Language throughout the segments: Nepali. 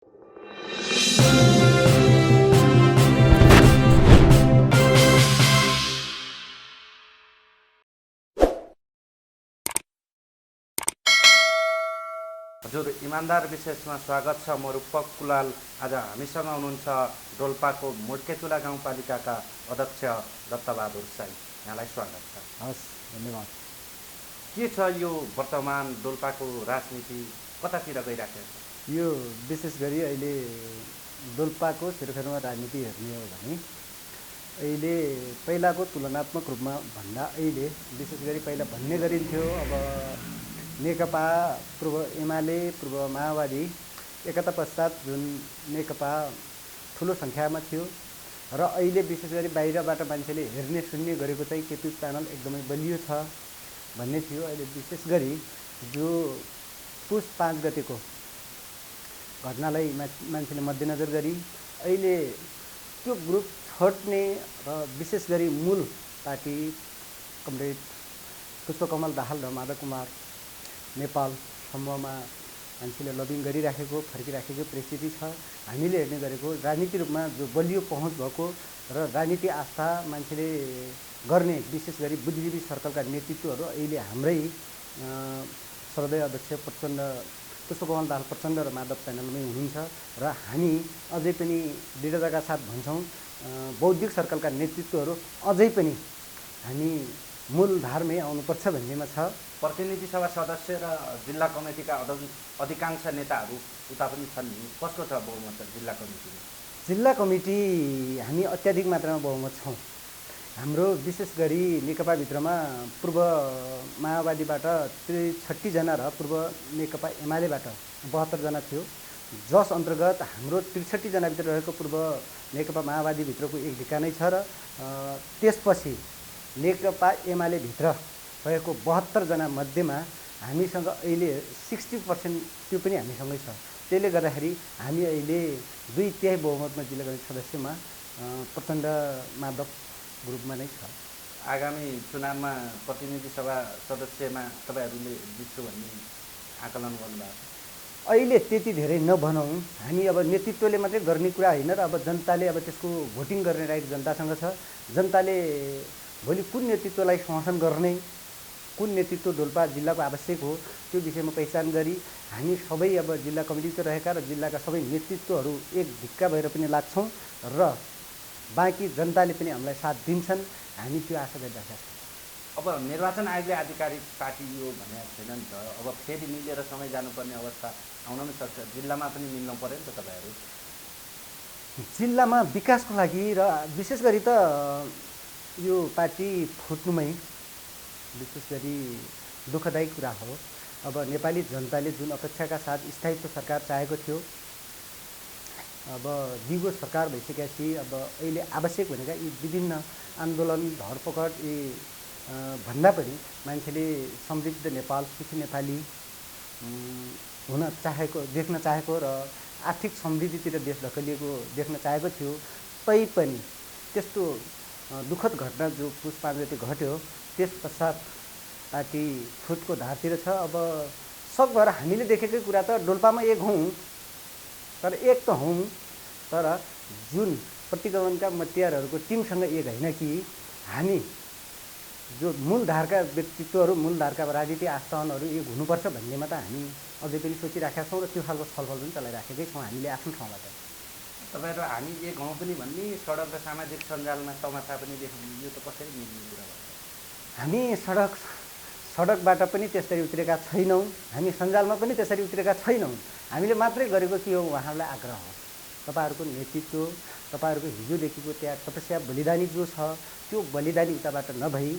हजुर इमान्दार विशेषमा स्वागत छ। म रूपक कुलाल। आज हामीसँग हुनुहुन्छ डोल्पाको मुर्केचुला गाउँपालिकाका अध्यक्ष दत्तबहादुर साई। यहाँलाई स्वागत छ। हस्, धन्यवाद। के छ यो वर्तमान डोल्पाको राजनीति कतातिर गइराखेको छ? यो विशेष गरी अहिले डोल्पाको क्षेत्रफलमा राजनीति हेर्ने हो भने अहिले पहिलाको तुलनात्मक रूपमा भन्दा अहिले विशेष गरी पहिला भन्ने गरिन्थ्यो अब नेकपा पूर्व एमाले पूर्व माओवादी एकता पश्चात जुन नेकपा ठुलो सङ्ख्यामा थियो र अहिले विशेष गरी बाहिरबाट मान्छेले हेर्ने सुन्ने गरेको चाहिँ केपी प्यानल एकदमै बलियो छ भन्ने थियो। अहिले विशेष गरी जो पुस 5 गतेको घटनालाई मान्छेले मध्यनजर गरी अहिले त्यो ग्रुप छट्ने र विशेष गरी मूल पार्टी कमरेड पुष्पकमल दाहाल र माधव कुमार नेपाल समूहमा मान्छेले लबिङ गरिराखेको फर्किराखेको परिस्थिति छ। हामीले हेर्ने गरेको राजनीति रूपमा जो बलियो पहुँच भएको र राजनीति आस्था मान्छेले गर्ने विशेष गरी बुद्धिजीवी सर्कलका नेतृत्वहरू अहिले हाम्रै सर्वोदय अध्यक्ष प्रचण्ड पुष्पकमल दाहाल प्रचण्ड र माधव प्यानलमै हुनुहुन्छ र हामी अझै पनि दृढताका साथ भन्छौँ बौद्धिक सर्कलका नेतृत्वहरू अझै पनि हामी मूलधारमै आउनुपर्छ भन्नेमा छ। प्रतिनिधि सभा सदस्य र जिल्ला कमिटीका अधिकांश नेताहरू उता पनि छन् नि, कसको छ बहुमत जिल्ला कमिटीमा? जिल्ला कमिटी हामी अत्याधिक मात्रामा बहुमत छौँ। हाम्रो विशेष गरी नेकपाभित्रमा पूर्व माओवादीबाट 63 जना र पूर्व नेकपा एमालेबाट 72 जना थियो, जस अन्तर्गत हाम्रो 63 जनाभित्र रहेको पूर्व नेकपा माओवादीभित्रको एक ढिक्का नै छ र त्यसपछि नेकपा एमाले भित्र रहेको 72 जना मध्येमा हामीसँग अहिले 60% त्यो पनि हामीसँगै छ। त्यसले गर्दाखेरि हामी अहिले 2/3 बहुमतमा जिल्ला कमिटी सदस्यमा प्रचण्ड माधव ग्रुपमा नै छ। आगामी चुनावमा प्रतिनिधि सभा सदस्यमा तपाईँहरूले जित्छु भन्ने आकलन गर्नुभएको छ? अहिले त्यति धेरै नभनौँ, हामी अब नेतृत्वले मात्रै गर्ने कुरा होइन र अब जनताले अब त्यसको भोटिङ गर्ने राइट जनतासँग छ। जनताले भोलि कुन नेतृत्वलाई समर्थन गर्ने, कुन नेतृत्व डोल्पा जिल्लाको आवश्यक हो त्यो विषयमा पहिचान गरी हामी सबै अब जिल्ला कमिटीतिर रहेका र जिल्लाका सबै नेतृत्वहरू एक ढिक्का भएर पनि लाग्छौँ र बाँकी जनताले पनि हामीलाई साथ दिन्छन्, हामी त्यो आशा गरिरहेका छौँ। अब निर्वाचन आयोगले आधिकारिक पार्टी यो भनेको छैन नि त, अब फेरि मिलेर सँगै जानुपर्ने अवस्था आउन पनि सक्छ। जिल्लामा पनि मिल्नु पऱ्यो नि त तपाईँहरू। जिल्लामा विकासको लागि र विशेष गरी त यो पार्टी फुट्नुमै विशेष गरी दुःखदायी कुरा हो। अब नेपाली जनताले जुन अपेक्षाका साथ स्थायित्व सरकार चाहेको थियो, अब दिगो सरकार भइसकेपछि अब अहिले आवश्यक भनेका यी विभिन्न आन्दोलन धरपकड यी भन्दा पनि मान्छेले समृद्ध नेपाल सुखी नेपाली हुन चाहेको देख्न चाहेको र आर्थिक समृद्धितिर देश ढकलिएको देख्न चाहेको थियो। तैपनि त्यस्तो दुःखद घटना जो पुस 5 गते घट्यो त्यस पश्चात पार्टी फुटको धारतिर छ। अब सकभर हामीले देखेकै कुरा त डोल्पामा एक हौँ, तर एक त हौँ तर जुन प्रतिगमनका मतियारहरूको टिमसँग एक होइन कि हामी जो मूलधारका व्यक्तित्वहरू मूलधारका राजनीति आस्थानहरू एक हुनुपर्छ भन्नेमा त हामी अझै पनि सोचिराखेका छौँ र त्यो खालको छलफल पनि चलाइराखेकै छौँ हामीले आफ्नो ठाउँबाट। तपाईँहरू हामी एक हौँ पनि भन्ने सडक र सामाजिक सञ्जालमा तमासा पनि देख्नु, यो त कसरी मिल्ने कुरा हो? हामी सडकबाट पनि त्यसरी उत्रेका छैनौँ, हामी सञ्जालमा पनि त्यसरी उत्रेका छैनौँ। हामीले मात्रै गरेको के हो, उहाँहरूलाई आग्रह हो तपाईँहरूको नेतृत्व, तपाईँहरूको हिजोदेखिको त्याग तपस्या बलिदानी जो छ त्यो बलिदानी उताबाट नभई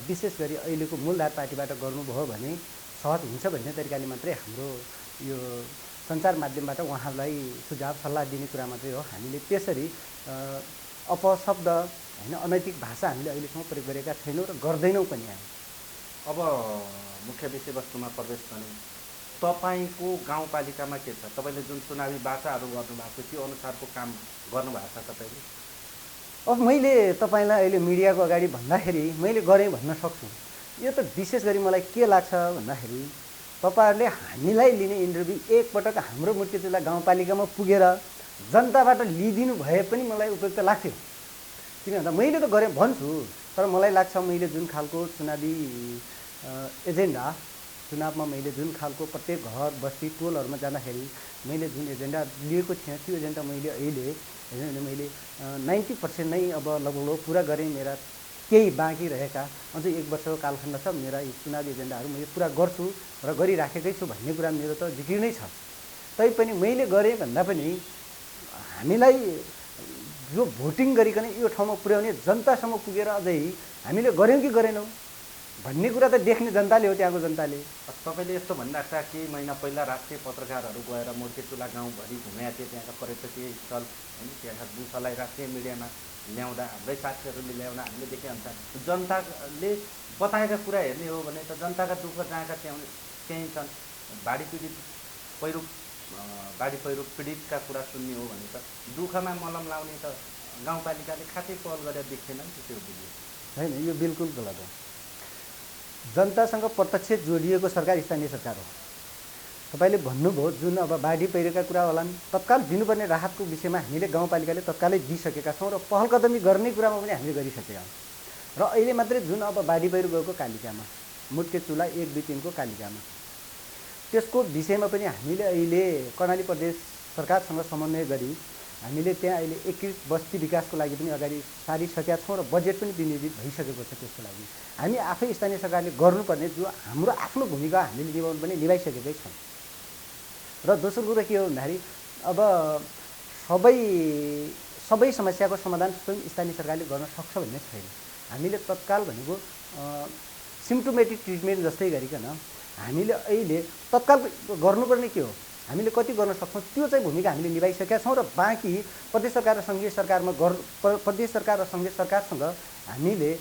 विशेष गरी अहिलेको मूलधार पार्टीबाट गर्नुभयो भने सहज हुन्छ भन्ने तरिकाले मात्रै हाम्रो यो सञ्चार माध्यमबाट उहाँहरूलाई सुझाव सल्लाह दिने कुरा मात्रै हो। हामीले त्यसरी अपशब्द होइन अनैतिक भाषा हामीले अहिलेसम्म प्रयोग गरेका छैनौँ र गर्दैनौँ पनि हामी। अब मुख्य विषयवस्तुमा प्रवेश गर्ने, तपाईँको गाउँपालिकामा के छ? तपाईँले जुन चुनावी बाचाहरू गर्नुभएको थियो त्यो अनुसारको काम गर्नुभएको छ तपाईँले? अब मैले तपाईँलाई अहिले मिडियाको अगाडि भन्दाखेरि मैले गरेँ भन्न सक्छु। यो त विशेष गरी मलाई के लाग्छ भन्दाखेरि तपाईँहरूले हामीलाई लिने इन्टरभ्यू एकपटक हाम्रो मुर्तेचुला गाउँपालिकामा पुगेर जनताबाट लिइदिनु भए पनि मलाई उपयुक्त लाग्थ्यो। किन भन्दा मैले त गरेँ भन्छु, तर मलाई लाग्छ मैले जुन खालको चुनावी एजेन्डा, चुनावमा मैले जुन खालको प्रत्येक घर बस्ती टोलहरूमा जाँदाखेरि मैले जुन एजेन्डा लिएको थिएँ त्यो एजेन्डा मैले 90% नै अब लगभग पुरा गरेँ। मेरा केही बाँकी रहेका अझ 1 वर्षको कालखण्ड छ, मेरा यी चुनावी एजेन्डाहरू मैले पुरा गर्छु र गरिराखेकै छु भन्ने कुरा मेरो त जिकिर नै छ। तैपनि मैले गरेँ भन्दा पनि हामीलाई यो भोटिङ गरिकन यो ठाउँमा पुर्याउने जनतासम्म पुगेर अझै हामीले गऱ्यौँ कि गरेनौँ भन्ने कुरा त देख्ने जनताले हो, त्यहाँको जनताले। तपाईँले यस्तो भनिराख्छ केही महिना पहिला राष्ट्रिय पत्रकारहरू गएर मुर्तेचुला गाउँभरि घुमेका थिए, त्यहाँका पर्यटकीय स्थल होइन, त्यहाँका दुःखलाई राष्ट्रिय मिडियामा ल्याउँदा हाम्रै साथीहरूले ल्याउँदा हामीले देखेअनुसार जनताले बताएका कुरा हेर्ने हो भने त जनताका दुःख जहाँका त्यहीँ छन्। बाढी पहिरो पीडितका कुरा सुन्ने हो भने त दुःखमा मलम लाउने त गाउँपालिकाले खासै पहल गरेर देख्दैन नि त। त्यो बुझ्यो होइन, यो बिल्कुल गलत हो। जनतासँग प्रत्यक्ष जोडिएको सरकार स्थानीय सरकार हो। तपाईँले भन्नुभयो जुन अब बाढी पहिरोका कुरा होलान्, तत्काल दिनुपर्ने राहतको विषयमा हामीले गाउँपालिकाले तत्कालै दिइसकेका छौँ र पहल कदमी गर्ने कुरामा पनि हामीले गरिसकेका हौँ। र अहिले मात्रै जुन अब बाढी पहिरो गएको कालिकामा, मुर्तेचुला 1, 2, 3 को कालिकामा, त्यसको विषयमा पनि हामीले अहिले कर्णाली प्रदेश सरकारसँग समन्वय गरी हामीले त्यहाँ अहिले एकीकृत बस्ती विकासको लागि पनि अगाडि सारिसकेका छौँ र बजेट पनि विनियोजित भइसकेको छ। त्यसको लागि हामी आफै स्थानीय सरकारले गर्नुपर्ने जो हाम्रो आफ्नो भूमिका हामीले निभाउनु पनि निभाइसकेकै छौँ। र दोस्रो कुरा के हो भन्दाखेरि अब सबै समस्याको समाधान स्वयं स्थानीय सरकारले गर्न सक्छ भन्ने छैन। हामीले तत्काल भनेको सिम्प्टोमेटिक ट्रिटमेन्ट जस्तै गरिकन हामीले अहिले तत्काल गर्नुपर्ने के हो, हामीले कति गर्न सक्छौँ त्यो चाहिँ भूमिका हामीले निभाइसकेका छौँ। र बाँकी प्रदेश सरकार र सङ्घीय सरकारमा प्रदेश सरकार र सङ्घीय सरकारसँग हामीले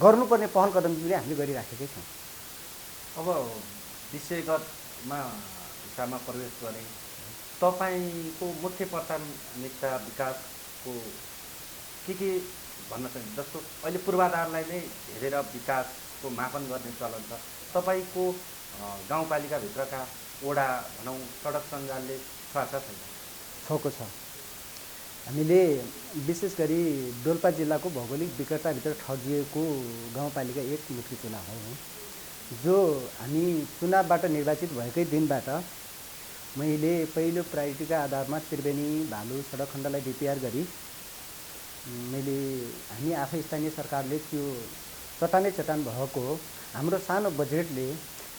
गर्नुपर्ने पहल कदम पनि हामीले गरिराखेकै छौँ। अब विषयगतमा हिसाबमा प्रवेश गरेँ, तपाईँको मुख्य प्राथमिकता विकासको के भन्न चाहिन्छ? जस्तो अहिले पूर्वाधारलाई नै हेरेर विकासको मापन गर्ने चलन छ। तपाईँको गाउँपालिकाभित्रका वडा भनौँ सडक सञ्जालले छ छैन? छको छ। हामीले विशेष गरी डोल्पा जिल्लाको भौगोलिक विकटताभित्र ठगिएको गाउँपालिका 1 मुर्तेचुला हो, जो हामी चुनावबाट निर्वाचित भएकै दिनबाट मैले पहिलो प्रायोरिटीका आधारमा त्रिवेणी भालु सडक खण्डलाई डिपिआर गरी हामी आफै स्थानीय सरकारले त्यो चट्टान भएको हाम्रो सानो बजेटले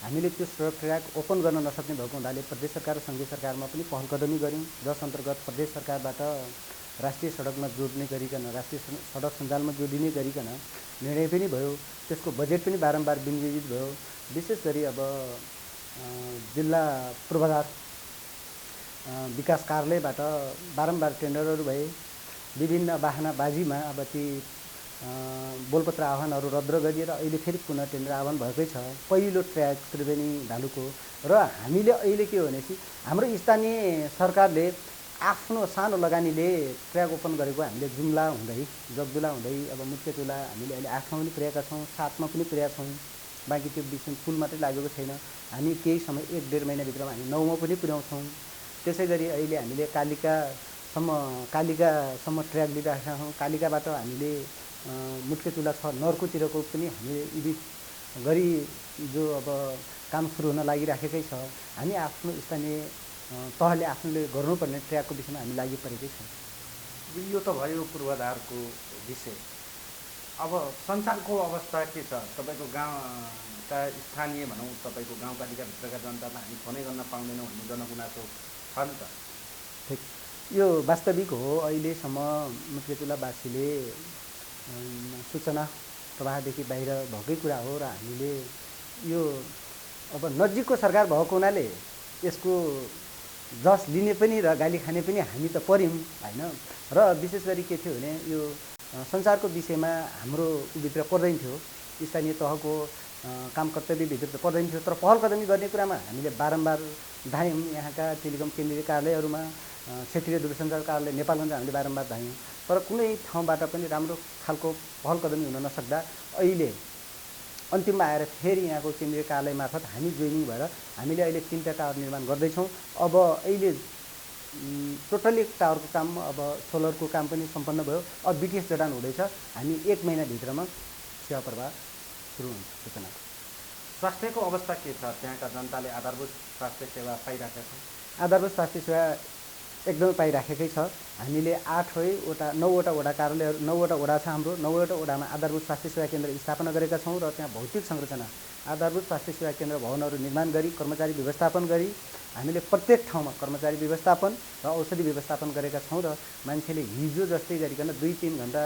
हामीले त्यो सडक ट्र्याक ओपन गर्न नसक्ने भएको हुनाले प्रदेश सरकार र सङ्घीय सरकारमा पनि पहल कदमी गऱ्यौँ, जस अन्तर्गत प्रदेश सरकारबाट राष्ट्रिय सडकमा जोड्ने गरिकन, राष्ट्रिय सडक सञ्जालमा जोडिने गरिकन निर्णय पनि भयो। त्यसको बजेट पनि बारम्बार विनियोजित भयो। विशेष गरी अब जिल्ला पूर्वाधार विकास कार्यालयबाट बारम्बार टेन्डरहरू भए। विभिन्न बाहनाबाजीमा अब ती बोलपत्र आह्वानहरू रद्द गरिएर अहिले फेरि पुनः टेन्डर आह्वान भएकै छ पहिलो ट्र्याक त्रिवेणी भालुको। र हामीले अहिले के हो भनेपछि हाम्रो स्थानीय सरकारले आफ्नो सानो लगानीले ट्र्याक ओपन गरेको हामीले जुम्ला हुँदै जगदुला हुँदै अब मुर्तेचुला हामीले अहिले 8मा पनि पुर्याएका छौँ, 7मा पनि पुर्याएका छौँ। बाँकी त्यो बिचमा पुल मात्रै लागेको छैन। हामी केही समय 1-1.5 महिनाभित्रमा हामी 9मा पनि पुर्याउँछौँ। त्यसै गरी अहिले हामीले कालिकासम्म ट्र्याक लिइराखेका छौँ। कालिकाबाट हामीले मुर्तेचुला छ नर्कुतिरको पनि हामीले यदि गरी जो अब काम सुरु हुन लागिराखेकै छ। हामी आफ्नो स्थानीय तहले आफूले गर्नुपर्ने ट्र्याकको विषयमा हामी लागि परेकै छौँ। यो त भयो पूर्वाधारको विषय। अब सञ्चारको अवस्था के छ? तपाईँको गाउँका स्थानीय भनौँ तपाईँको गाउँपालिकाभित्रका जनतामा हामी फोनै गर्न पाउँदैनौँ भन्ने जनगुनासो छ नि त? ठिक, यो वास्तविक हो। अहिलेसम्म मुर्तेचुलावासीले सूचना प्रवाहदेखि बाहिर भएकै कुरा हो र हामीले यो अब नजिकको सरकार भएको हुनाले यसको जस लिने पनि र गाली खाने पनि हामी त पर्यौँ होइन। र विशेष गरी के थियो भने यो सञ्चारको विषयमा हाम्रो भित्र पर्दैन थियो, स्थानीय तहको काम कर्तव्यभित्र त पर्दैन थियो। तर पहल कदमी गर्ने कुरामा हामीले बारम्बार धायौँ। यहाँका टेलिकम केन्द्रीय कार्यालयहरूमा, क्षेत्रीय दूरसञ्चार कार्यालय नेपालगञ्ज हामीले बारम्बार धायौँ। तर कुनै ठाउँबाट पनि राम्रो खालको पहल कदमी हुन नसक्दा अहिले अन्तिममा आएर फेरि यहाँको केन्द्रीय कार्यालय मार्फत हामी जोइनिङ भएर हामीले अहिले 3टा टावर निर्माण गर्दैछौँ। अब अहिले टोटली टावरको काम अब सोलरको काम पनि सम्पन्न भयो। अब बिटिएस जडान हुँदैछ। हामी 1 महिनाभित्रमा सेवा प्रवाह सुरु हुन्छ सूचना। स्वास्थ्यको अवस्था के छ? त्यहाँका जनताले आधारभूत स्वास्थ्य सेवा पाइरहेका छन्? आधारभूत स्वास्थ्य सेवा एकदमै पाइराखेकै छ। हामीले 9वटा वडा कार्यालयहरू 9वटा वडा छ हाम्रो। 9वटा वडामा आधारभूत स्वास्थ्य सेवा केन्द्र स्थापना गरेका छौँ र त्यहाँ भौतिक संरचना आधारभूत स्वास्थ्य सेवा केन्द्र भवनहरू निर्माण गरी कर्मचारी व्यवस्थापन गरी हामीले प्रत्येक ठाउँमा कर्मचारी व्यवस्थापन र औषधि व्यवस्थापन गरेका छौँ र मान्छेले हिजो जस्तै गरिकन 2-3 घन्टा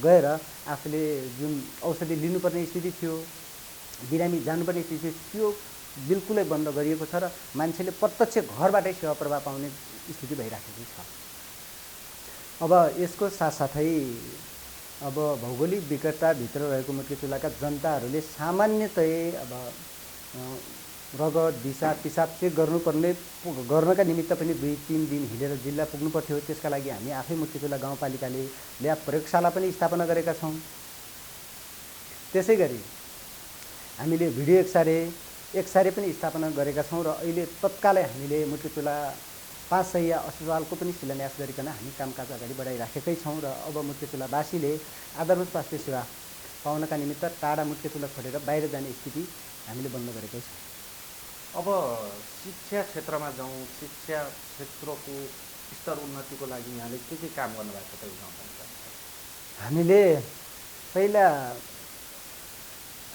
गएर आफूले जुन औषधि लिनुपर्ने स्थिति थियो, बिरामी जानुपर्ने स्थिति थियो, बिल्कुलै बन्द गरिएको छ र मान्छेले प्रत्यक्ष घरबाटै सेवा प्रवाह पाउने स्थिति भइराखेको छ। अब यसको साथसाथै अब भौगोलिक विकटताभित्र रहेको मुटुकेचुलाका जनताहरूले सामान्यतया अब रगत दिशा पिसाब चेक गर्नका निमित्त पनि 2-3 दिन हिँडेर जिल्ला पुग्नु पर्थ्यो। त्यसका लागि हामी आफै मुटुकेचुला गाउँपालिकाले ल्याब प्रयोगशाला पनि स्थापना गरेका छौँ। त्यसै गरी हामीले भिडियो एक्सरे पनि स्थापना गरेका छौँ र अहिले तत्कालै हामीले मुटुकेचुला 5 शैय्या अस्पतालको पनि शिलान्यास गरिकन हामी कामकाज अगाडि बढाइराखेकै छौँ र अब मुटुकेचुलावासीले आधारभूत स्वास्थ्य सेवा पाउनका निमित्त टाढा मुटुकेचुला छोडेर बाहिर जाने स्थिति हामीले बन्द गरेकै छौँ। अब शिक्षा क्षेत्रमा जाउँ। शिक्षा क्षेत्रको स्तर उन्नतिको लागि यहाँले के काम गर्नुभएको छ गाउँपालिका?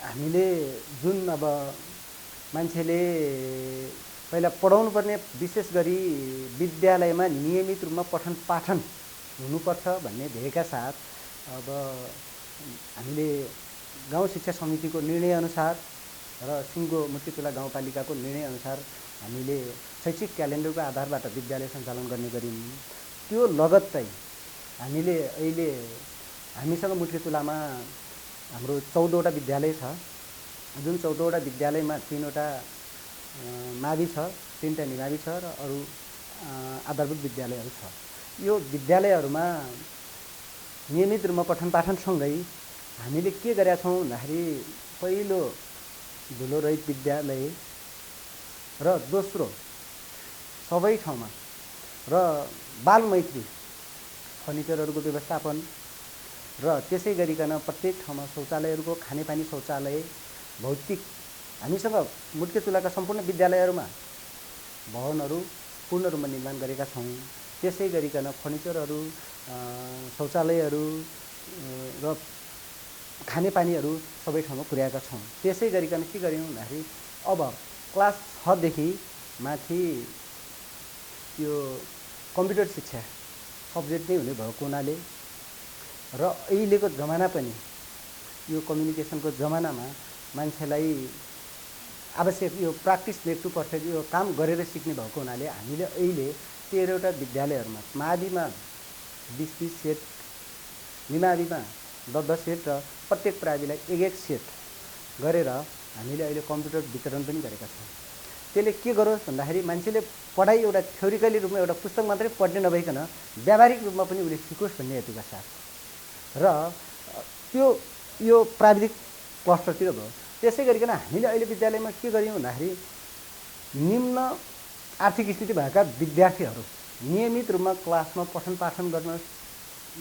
हामीले जुन अब मान्छेले पहिला पढाउनु पर्ने विशेष गरी विद्यालयमा नियमित रूपमा पठन पाठन हुनुपर्छ भन्ने ध्येयका साथ अब हामीले गाउँ शिक्षा समितिको निर्णयअनुसार र सिङ्गो मुटुकेचुला गाउँपालिकाको निर्णयअनुसार हामीले शैक्षिक क्यालेन्डरको आधारबाट विद्यालय सञ्चालन गर्ने गऱ्यौँ। त्यो लगत्तै हामीले अहिले हामीसँग मुटुकेचुलामा हाम्रो 14वटा विद्यालय छ। जुन 14वटा विद्यालयमा 3वटा मावि छ, 3टा निमावि छ र अरू आधारभूत विद्यालयहरू छ। यो विद्यालयहरूमा नियमित रूपमा पठन पाठनसँगै हामीले के गरेका छौँ भन्दाखेरि पहिलो धुलोरहित विद्यालय र दोस्रो सबै ठाउँमा र बालमैत्री फर्निचरहरूको व्यवस्थापन र त्यसै गरिकन प्रत्येक ठाउँमा शौचालयहरूको खानेपानी शौचालय भौतिक हामीसँग मुटुकेचुलाका सम्पूर्ण विद्यालयहरूमा भवनहरू पूर्ण रूपमा निर्माण गरेका छौँ। त्यसै गरिकन फर्निचरहरू शौचालयहरू र खानेपानीहरू सबै ठाउँमा पुर्याएका छौँ। त्यसै गरिकन के गर्यौँ भन्दाखेरि अब क्लास 6 देखि माथि यो कम्प्युटर शिक्षा सब्जेक्ट नै हुने भएको हुनाले र अहिलेको जमाना पनि यो कम्युनिकेसनको जमानामा मान्छेलाई आवश्यक यो प्र्याक्टिस मेक टु पर्फेक्ट यो काम गरेर सिक्ने भएको हुनाले हामीले अहिले 13वटा विद्यालयहरूमा माविमा 20-20 सेट, निमाविमा 10-10 सेट र प्रत्येक प्राविलाई 1-1 सेट गरेर हामीले अहिले कम्प्युटर वितरण पनि गरेका छौँ। त्यसले के गरोस् भन्दाखेरि मान्छेले पढाइ एउटा थ्योरिकली रूपमा एउटा पुस्तक मात्रै पढ्ने नभइकन व्यावहारिक रूपमा पनि उसले सिकोस् भन्ने हेतुका साथ र त्यो यो प्राविधिक क्लस्टरतिर भयो। त्यसै गरिकन हामीले अहिले विद्यालयमा के गर्यौँ भन्दाखेरि निम्न आर्थिक स्थिति भएका विद्यार्थीहरू नियमित रूपमा क्लासमा पठन पाठन गर्न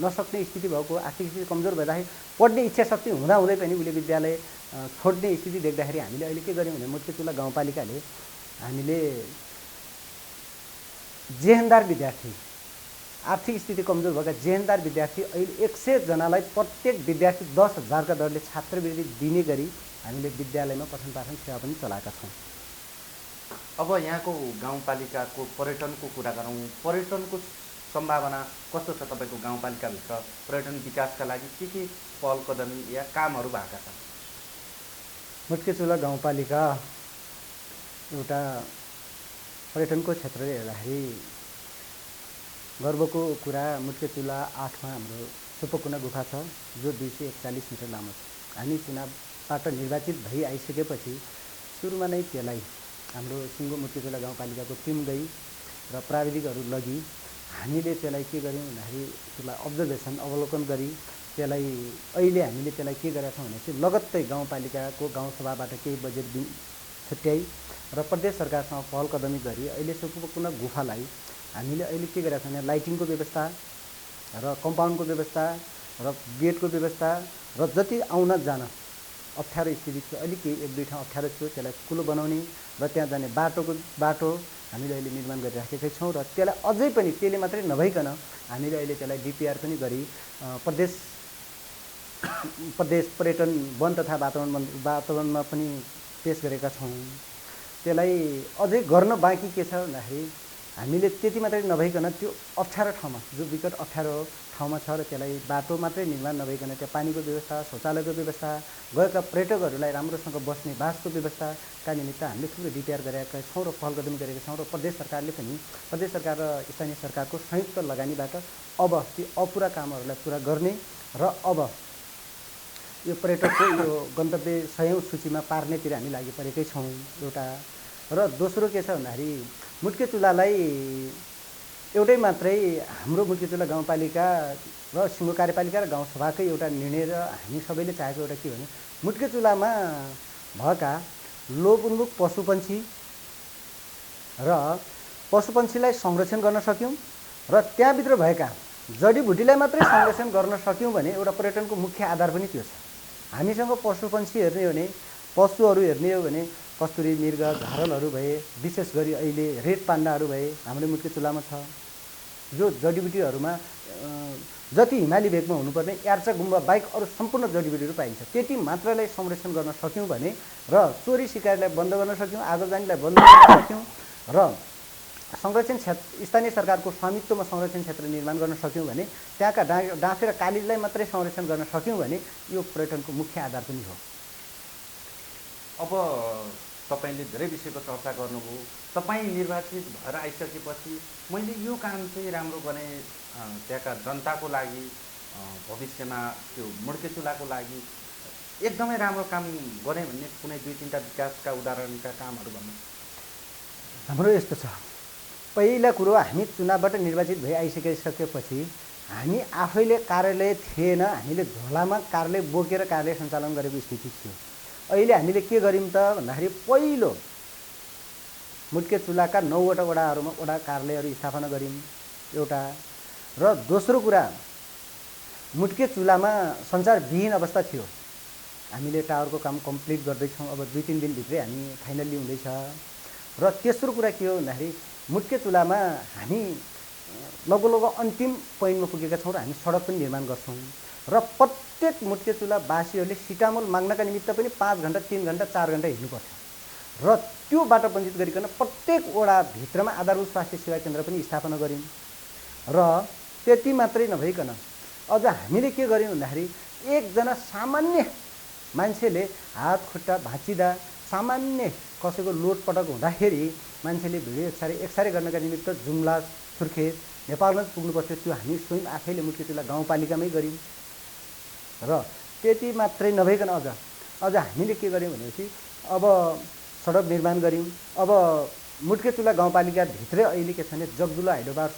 नसक्ने स्थिति भएको, आर्थिक स्थिति कमजोर भइदाखेरि पढ्ने इच्छा शक्ति हुँदाहुँदै पनि उसले विद्यालय छोड्ने स्थिति देख्दाखेरि हामीले अहिले के गर्यौँ भने मुटुकेचुला गाउँपालिकाले हामीले जेहेन्दार विद्यार्थी आर्थिक स्थिति कमजोर भएका जेहेन्दार विद्यार्थी अहिले 100 जनालाई प्रत्येक विद्यार्थी 10,000 का दरले छात्रवृत्ति दिने गरी हामीले विद्यालयमा पठन पाठन सेवा पनि चलाएका छौँ। अब यहाँको गाउँपालिकाको पर्यटनको कुरा गरौँ। पर्यटनको सम्भावना कस्तो छ तपाईँको गाउँपालिकाभित्र? पर्यटन विकासका लागि के पहल कदमी या कामहरू भएका छन्? मुटुकेचुला गाउँपालिका एउटा पर्यटनको क्षेत्रले हेर्दाखेरि गर्वको कुरा। मुटुकेचुला 8मा हाम्रो सुपकुना गुफा छ जो 241 मिटर लामो छ। हामी चुनावबाट निर्वाचित भई आइसकेपछि सुरुमा नै त्यसलाई हाम्रो सिङ्गो मुटुकेचुला गाउँपालिकाको टिम गई र प्राविधिकहरू लगी हामीले त्यसलाई के गर्यौँ भन्दाखेरि त्यसलाई अवलोकन गरी त्यसलाई अहिले हामीले त्यसलाई के गरेका छौँ भने चाहिँ लगत्तै गाउँपालिकाको गाउँसभाबाट केही बजेट छुट्याइ र प्रदेश सरकारसँग पहल कदमी गरी अहिले सम्पूर्ण गुफालाई हामीले अहिले के गरेका छौँ भने लाइटिङको व्यवस्था र कम्पाउन्डको व्यवस्था र गेटको व्यवस्था र जति आउन जान अप्ठ्यारो स्थिति थियो अलिक केही एक दुई ठाउँ अप्ठ्यारो थियो त्यसलाई कुलो बनाउने र त्यहाँ जाने बाटो हामीले अहिले निर्माण गरिराखेकै छौँ र त्यसलाई अझै पनि त्यसले मात्रै नभइकन हामीले अहिले त्यसलाई डिपिआर पनि गरी प्रदेश पर्यटन वन तथा वातावरणमा पनि पेश गरेका छौँ। त्यसलाई अझै गर्न बाँकी के छ भन्दाखेरि हामीले त्यति मात्रै नभइकन त्यो अप्ठ्यारो ठाउँमा जो विकट अप्ठ्यारो ठाउँमा छ र त्यसलाई बाटो मात्रै निर्माण नभइकन त्यहाँ पानीको व्यवस्था शौचालयको व्यवस्था गएका पर्यटकहरूलाई राम्रोसँग बस्ने बासको व्यवस्थाका निमित्त हामीले थुप्रै डिपिआर गरेका छौँ र पहल कदमी गरेका छौँ र प्रदेश सरकारले पनि प्रदेश सरकार र स्थानीय सरकारको संयुक्त लगानीबाट अब ती अपुरा कामहरूलाई पुरा गर्ने र अब यो पर्यटकको यो गन्तव्य 100औं सूचीमा पार्नेतिर हामी लागि परेकै छौँ एउटा। र दोस्रो के छ भन्दाखेरि मुट्के चुलालाई एउटै मात्रै हाम्रो मुट्के चुला गाउँपालिका र सिङ्गो कार्यपालिका र गाउँसभाकै एउटा निर्णय र हामी सबैले चाहेको एउटा के भने मुट्के चुलामा भएका लोप-उन्मुख पशुपन्छी र पशुपन्छीलाई संरक्षण गर्न सक्यौँ र त्यहाँभित्र भएका जडीबुटीलाई मात्रै संरक्षण गर्न सक्यौँ भने एउटा पर्यटनको मुख्य आधार पनि त्यो छ। हामीसँग पशुपन्छी हेर्ने हो भने पशुहरू हेर्ने हो भने कस्तुरी मृग झारलहरू भए विशेष गरी अहिले रेड पाण्डाहरू भए हाम्रो मुट्के चुलामा छ जो जडीबुटीहरूमा जति हिमाली भेगमा हुनुपर्ने यार्चा गुम्बा बाहेक अरू सम्पूर्ण जडीबुटीहरू पाइन्छ त्यति मात्रालाई संरक्षण गर्न सक्यौँ भने र चोरी सिकारीलाई बन्द गर्न सक्यौँ आगोजानीलाई बन्द गर्न सक्यौँ र संरक्षण क्षेत्र स्थानीय सरकारको स्वामित्वमा संरक्षण क्षेत्र निर्माण गर्न सक्यौँ भने त्यहाँका डाँफे र कालिजलाई मात्रै संरक्षण गर्न सक्यौँ भने यो पर्यटनको मुख्य आधार पनि हो। अब तपाईँले धेरै विषयको चर्चा गर्नुभयो। तपाईँ निर्वाचित भएर आइसकेपछि मैले यो काम चाहिँ राम्रो गरेँ त्यहाँका जनताको लागि भविष्यमा त्यो मुड्के चुलाको लागि एकदमै राम्रो काम गरेँ भन्ने कुनै 2-3टा विकासका उदाहरणका कामहरू भन्नु। हाम्रो यस्तो छ पहिला कुरो हामी चुनावबाट निर्वाचित भई आइसकेपछि हामी आफैले कार्यालय थिएन हामीले झोलामा कार्यालय बोकेर कार्यालय सञ्चालन गरेको स्थिति थियो। अहिले हामीले के गर्यौँ त भन्दाखेरि पहिलो मुट्के चुलाका 9वटा वडाहरूमा वडा कार्यालयहरू स्थापना गर्यौँ एउटा र दोस्रो कुरा मुट्के चुलामा सञ्चारविहीन अवस्था थियो हामीले टावरको काम कम्प्लिट गर्दैछौँ अब 2-3 दिनभित्रै हामी फाइनल्ली हुँदैछ र तेस्रो कुरा के हो भन्दाखेरि मुट्के चुलामा हामी लगभग अन्तिम पोइन्टमा पुगेका छौँ र हामी सडक पनि निर्माण गर्छौँ र प्रत्येक मुट्के चुला वासीहरूले सिटामोल माग्नका निमित्त पनि 5 घण्टा 3 घण्टा 4 घण्टा हिँड्नुपर्छ र त्यो बाटो वञ्चित गरिकन प्रत्येक वडा भित्रमा आधारभूत स्वास्थ्य सेवा केन्द्र पनि स्थापना गर्यौँ र त्यति मात्रै नभइकन अझ हामीले के गर्यौँ भन्दाखेरि एकजना सामान्य मान्छेले हात खुट्टा भाँचिँदा सामान्य कसैको लोटपटक हुँदाखेरि मान्छेले भिडियो एक्सरे गर्नका निमित्त जुम्ला सुर्खेत नेपालगञ्ज पुग्नुपर्थ्यो त्यो हामी स्वयं आफैले मुट्के चुला गाउँपालिकामै गर्यौँ र त्यति मात्रै नभइकन अझ हामीले के गर्यौँ भनेपछि अब सडक निर्माण गर्यौँ। अब मुट्के चुला गाउँपालिकाभित्रै अहिले के छ भने जगदुला हाइड्रो पावर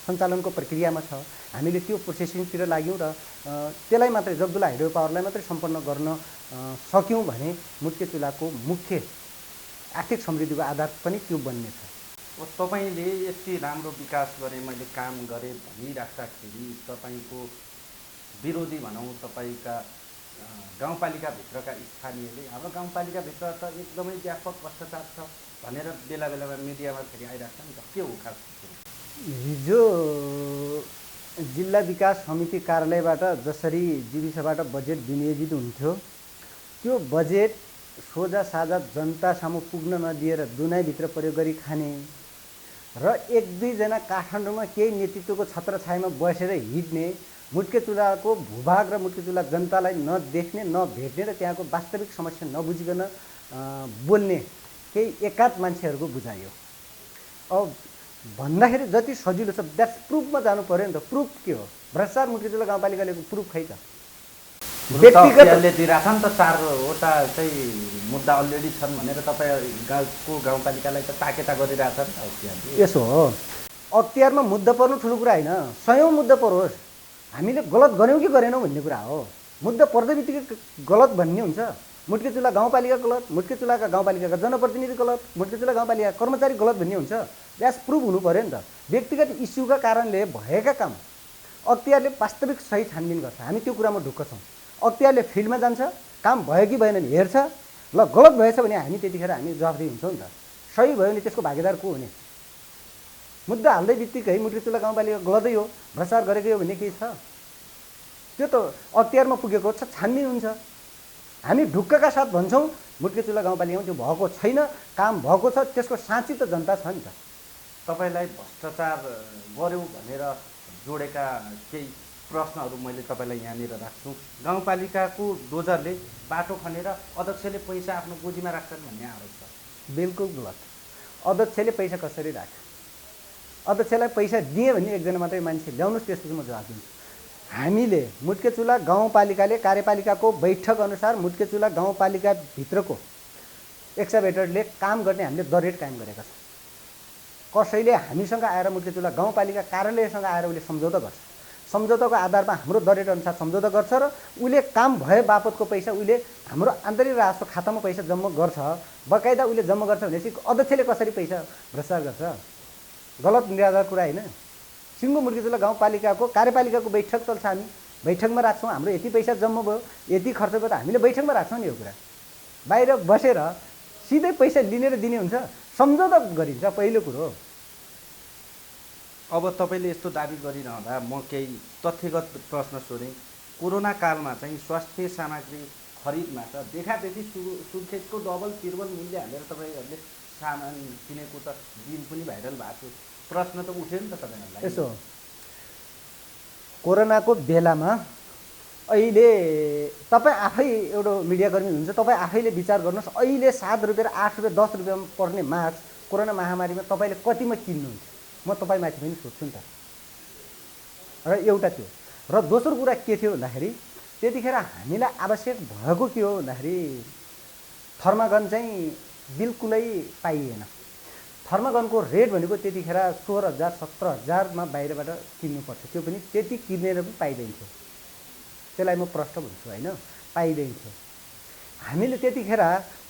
सञ्चालनको प्रक्रियामा छ हामीले त्यो प्रोसेसिङतिर लाग्यौँ र त्यसलाई मात्रै जगदुला हाइड्रो पावरलाई मात्रै सम्पन्न गर्न सक्यौँ भने मुट्के चुलाको मुख्य आर्थिक समृद्धिको आधार पनि त्यो बन्नेछ। तपाईँले यति राम्रो विकास गरेँ मैले काम गरेँ भनिराख्दाखेरि तपाईँको विरोधी भनौँ तपाईँका गाउँपालिकाभित्रका स्थानीयले हाम्रो गाउँपालिकाभित्र त एकदमै व्यापक भ्रष्टाचार छ भनेर बेला बेलामा मिडियामा फेरि आइरहेको छ नि त के हो खास? हिजो जिल्ला विकास समिति कार्यालयबाट जसरी जीविसबाट बजेट विनियोजित हुन्थ्यो त्यो बजेट सोझा साझा जनतासम्म पुग्न नदिएर दुनाइभित्र प्रयोग गरी खाने र 1-2 जना काठमाडौँमा केही नेतृत्वको छत्रछायामा बसेर हिँड्ने मुट्के चुलाको भूभाग र मुट्के चुला जनतालाई नदेख्ने नभेट्ने र त्यहाँको वास्तविक समस्या नबुझिकन बोल्ने केही एकाध मान्छेहरूको बुझायो। अब भन्दाखेरि जति सजिलो छ द्याट्स प्रुफमा जानु पर्यो नि त। प्रुफ के हो? भ्रष्टाचार मुट्के चुला गाउँपालिकाले प्रुफ खै त व्यक्तिगतले दिइरहेछ नि त 4वटा चाहिँ मुद्दा अलरेडी छन् भनेर तपाईँको गाउँपालिकालाई त ताकेता गरिरहेछ नि त। यसो हो अख्तियारमा मुद्दा पर्नु ठुलो कुरा होइन 100औं मुद्दा परोस् हामीले गलत गऱ्यौँ कि गरेनौँ भन्ने कुरा हो। मुद्दा पर्दै बित्तिकै गलत भन्ने हुन्छ। मुट्केचुला गाउँपालिका गलत, मुट्केचुलाका गाउँपालिकाका जनप्रतिनिधि गलत, मुट्केचुला गाउँपालिका कर्मचारी गलत भन्ने हुन्छ। द्यास प्रुभ हुनु पऱ्यो नि त। व्यक्तिगत इस्युका कारणले भएका काम अख्तियारले वास्तविक सही छानबिन गर्छ, हामी त्यो कुरामा ढुक्क छौँ। अख्तियारले फिल्डमा जान्छ, काम भयो कि भएन नि हेर्छ, ल गलत भएछ भने हामी त्यतिखेर हामी जवाफदेही हुन्छौँ नि त। सही भयो भने त्यसको भागीदार को हुने? मुद्दा हाल्दै बित्तिकै मुट्केचुला गाउँपालिका गलतै हो, भ्रष्टाचार गरेकै हो भन्ने केही छ? त्यो त अख्तियारमा पुगेको छ, छानबिन हुन्छ। हामी ढुक्कका साथ भन्छौँ मुट्केचुला गाउँपालिकामा त्यो भएको छैन, काम भएको छ, त्यसको साँची त जनता छ नि त। तपाईँलाई भ्रष्टाचार गर्यो भनेर जोडेका केही प्रश्नहरू मैले तपाईँलाई यहाँनिर राख्छु। गाउँपालिकाको डोजरले बाटो खनेर अध्यक्षले पैसा आफ्नो गोजीमा राख्छन् भन्ने आरोप छ। बिल्कुल गलत। अध्यक्षले पैसा कसरी राख्छ? अध्यक्षलाई पैसा दिए भने एकजना मात्रै मान्छे ल्याउनुहोस्, त्यसपछि म जवाब दिन्छु। हामीले मुट्केचुला गाउँपालिकाले कार्यपालिकाको बैठक अनुसार मुट्केचुला गाउँपालिकाभित्रको एक्सकाभेटरले काम गर्ने हामीले दर रेट कायम गरेका छौँ। कसैले हामीसँग आएर मुट्केचुला गाउँपालिका कार्यालयसँग आएर उसले सम्झौता गर्छ, सम्झौताको आधारमा हाम्रो दर रेट अनुसार सम्झौता गर्छ र उसले काम भए बापतको पैसा उसले हाम्रो आन्तरिक राजस्व खातामा पैसा जम्मा गर्छ, बकाइदा उसले जम्मा गर्छ भनेपछि अध्यक्षले कसरी पैसा भ्रष्टाचार गर्छ? गलत निराधार कुरा होइन। सिङ्गो मुट्केचुला गाउँपालिकाको कार्यपालिकाको बैठक चल्छ, हामी बैठकमा राख्छौँ, हाम्रो यति पैसा जम्मा भयो, यति खर्च भयो, त हामीले बैठकमा राख्छौँ नि। यो कुरा बाहिर बसेर सिधै पैसा लिने र दिने हुन्छ? सम्झौता गरिन्छ पहिलो कुरो। अब तपाईँले यस्तो दाबी गरिरहँदा म केही तथ्यगत प्रश्न सोधेँ। कोरोना कालमा चाहिँ स्वास्थ्य सामग्री खरिदमा त देखादेखि सुर्खेतको डबल त्रिबल मूल्य हालेर तपाईँहरूले सामान किनेको त दिन पनि भाइरल भएको थियो। प्रश्न त उठ्यो नि त तपाईँहरूलाई। यसो कोरोनाको बेलामा अहिले तपाईँ आफै एउटा मिडियाकर्मी हुनुहुन्छ, तपाईँ आफैले विचार गर्नुहोस्, अहिले 7 रुपियाँ, 8 रुपियाँ, 10 रुपियाँमा पर्ने मास्क कोरोना महामारीमा तपाईँले कतिमा किन्नुहुन्छ? म तपाईँमाथि पनि सोध्छु नि त। र एउटा त्यो, र दोस्रो कुरा के थियो भन्दाखेरि त्यतिखेर हामीलाई आवश्यक भएको के हो भन्दाखेरि थर्मागन चाहिँ बिल्कुलै पाइएन। थर्मागनको रेट भनेको त्यतिखेर 16,000 17,000मा बाहिरबाट किन्नुपर्छ, त्यो पनि त्यति किनेर पनि पाइँदैनथ्यो। त्यसलाई म प्रश्न भन्छु होइन, पाइँदैनथ्यो। हामीले त्यतिखेर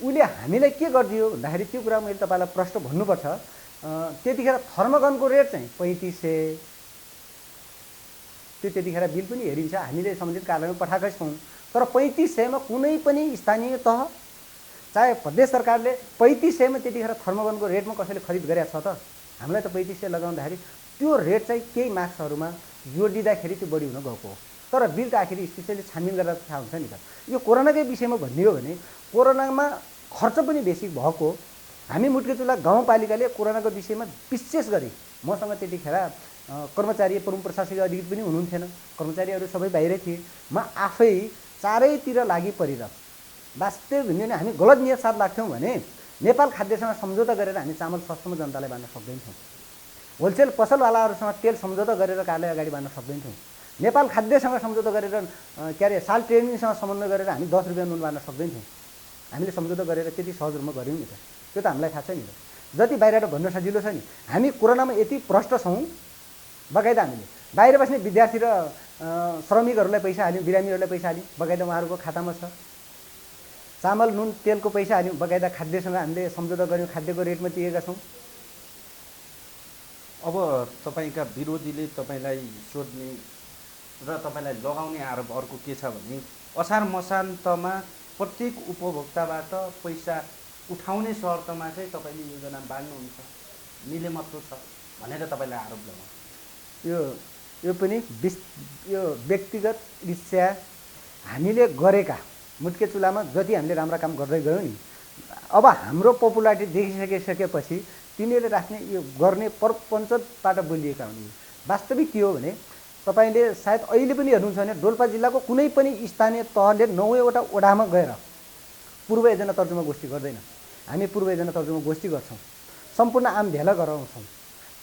उसले हामीलाई के गरिदियो भन्दाखेरि त्यो कुरा मैले तपाईँलाई प्रश्न भन्नुपर्छ। त्यतिखेर थर्मागनको रेट चाहिँ 3500, त्यो त्यतिखेर बिल पनि हेरिन्छ, हामीले सम्बन्धित कार्यालयमा पठाएकै छौँ। तर 3500मा कुनै पनि स्थानीय तह चाहे प्रदेश सरकारले 3500मा त्यतिखेर थर्मागनको रेटमा कसैले खरिद गरेको छ त? हामीलाई त 3500 लगाउँदाखेरि त्यो रेट चाहिँ केही मार्क्सहरूमा जोड दिँदाखेरि त्यो बढी हुन गएको हो। तर बिल त आखिर स्पेसली छानबिन गरेर थाहा हुन्छ नि त। यो कोरोनाकै विषयमा भन्ने हो भने कोरोनामा खर्च पनि बेसी भएको, हामी मुट्केचुला गाउँपालिकाले कोरोनाको विषयमा विशेष गरी मसँग त्यतिखेर कर्मचारी प्रमुख प्रशासनिक अधिकारी पनि हुनुहुन्थेन, कर्मचारीहरू सबै बाहिरै थिए। म आफै चारैतिर लागि परेर वास्तविक भन्यो भने हामी गलत नियत साथ लाग्थ्यौँ भने नेपाल खाद्यसँग सम्झौता गरेर हामी चामल सस्तोमा जनतालाई बाँड्न सक्दैनथ्यौँ। होलसेल पसलवालाहरूसँग तेल सम्झौता गरेर कार्यालय अगाडि बाँड्न सक्दैनथ्यौँ। नेपाल खाद्यसँग सम्झौता गरेर साल ट्रेनिङसँग समन्वय गरेर हामी 10 रुपियाँ नुन बाँड्न सक्दैनथ्यौँ। हामीले सम्झौता गरेर त्यति सहज रूपमा गऱ्यौँ नि त। त्यो त हामीलाई थाहा छ नि त। जति बाहिरबाट भन्न सजिलो छ नि, हामी कोरोनामा यति प्रष्ट छौँ, बकाइदा हामीले बाहिर बस्ने विद्यार्थी र श्रमिकहरूलाई पैसा हाल्यौँ, बिरामीहरूलाई पैसा हाल्यौँ, बकाइदा उहाँहरूको खातामा छ। चामल नुन तेलको पैसा हाल्यौँ, बकाइदा खाद्यसँग हामीले सम्झौता गऱ्यौँ, खाद्यको रेटमा दिएका छौँ। अब तपाईँका विरोधीले तपाईँलाई सोध्ने र तपाईँलाई लगाउने आरोप अर्को के छ भने असार मसान्तमा प्रत्येक उपभोक्ताबाट पैसा उठाउने शर्तमा चाहिँ तपाईँले योजना बाँड्नुहुन्छ, मिलेमत्तो छ भनेर तपाईँलाई आरोप लगाउनु। यो पनि यो व्यक्तिगत इच्छा हामीले गरेका मुट्केचुलामा जति हामीले राम्रा काम गर्दै गयौँ नि, अब हाम्रो पपुलारिटी देखिसकेपछि तिनीहरूले राख्ने यो गर्ने प्रपञ्चबाट बोलिएका हुन्। वास्तविक के हो भने तपाईँले सायद अहिले पनि हेर्नुहुन्छ भने डोल्पा जिल्लाको कुनै पनि स्थानीय तहले 9वटा वडामा गएर पूर्व योजना तर्जुमा गोष्ठी गर्दैन। हामी पूर्व योजना तर्जुमा गोष्ठी गर्छौँ, सम्पूर्ण आम भेला गराउँछौँ।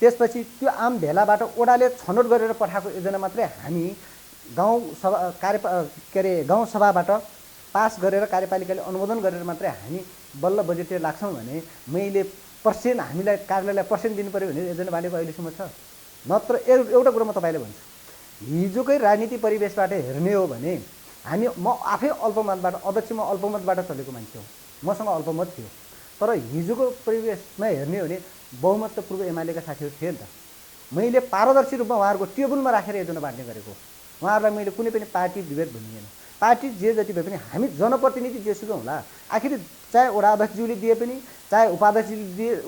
त्यसपछि त्यो आम भेलाबाट वडाले छनौट गरेर पठाएको योजना मात्रै हामी गाउँसभाबाट पास गरेर कार्यपालिकाले अनुमोदन गरेर मात्रै हामी बल्ल बजेटले लाग्छौँ भने मैले पर्सेन्ट हामीलाई कार्यालयलाई पर्सेन्ट दिनु पऱ्यो भने योजना बाँडेको अहिलेसम्म छ। नत्र एउटा कुरो म तपाईँले भन्छु, हिजोकै राजनीति परिवेशबाट हेर्ने हो भने म आफै अल्पमतबाट अध्यक्ष म अल्पमतबाट चलेको मान्छे हो, मसँग अल्पमत थियो। तर हिजोको परिवेशमा हेर्ने हो भने बहुमत त पूर्व एमालेका साथीहरू थिए नि त। मैले पारदर्शी रूपमा उहाँहरूको टेबलमा राखेर योजना बाँड्ने गरेको। उहाँहरूलाई मैले कुनै पनि पार्टी विभेद भनिएन। पार्टी जे जति भए पनि हामी जनप्रतिनिधि जेसुकै होला, आखिर चाहे वडा अध्यक्षज्यूले दिए पनि, चाहे